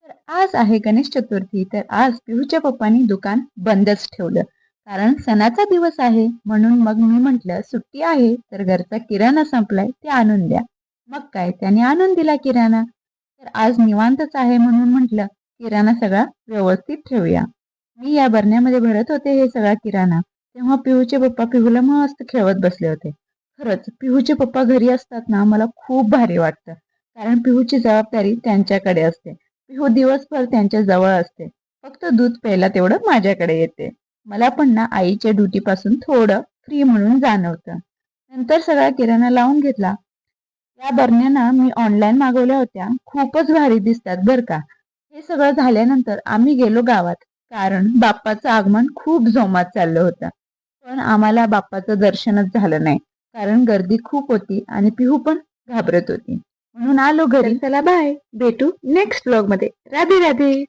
तर आज आहे गणेश चतुर्थी. तर आज पिहूच्या पप्पांनी दुकान बंदच ठेवलं. कारण सणाचा दिवस आहे. म्हणून मग मी म्हटलं सुट्टी आहे तर घरचा किराणा संपलाय ते आणून द्या. मग काय त्याने आणून दिला किराणा. तर आज निवांतच आहे म्हणून म्हटलं किराणा सगळा व्यवस्थित ठेवूया. मी या बरण्यामध्ये भरत होते हे सगळा किराणा. तेव्हा पिहूचे पप्पा पिहूला मस्त खेळवत बसले होते. खरंच पिहूचे पप्पा घरी असतात ना मला खूप भारी वाटतं. कारण पिहूची जबाबदारी त्यांच्याकडे असते. पिहू दिवसभर त्यांच्या जवळ असते. फक्त दूध प्यायला तेवढं माझ्याकडे येते. मला पण ना आईच्या ड्युटीपासून थोडं फ्री म्हणून जाणवतं. नंतर सगळा किराणा लावून घेतला. या बरण्या ना मी ऑनलाईन मागवल्या होत्या. खूपच भारी दिसतात बरं का. हे सगळं झाल्यानंतर आम्ही गेलो गावात. कारण बाप्पाचं आगमन खूप जोमात चाललं होतं. पण आम्हाला बाप्पाचं दर्शनच झालं नाही. कारण गर्दी खूप होती आणि पिहू पण घाबरत होती. म्हणून आलो घरी. चला बाय. भेटू नेक्स्ट व्लॉग मध्ये. राधे राधे.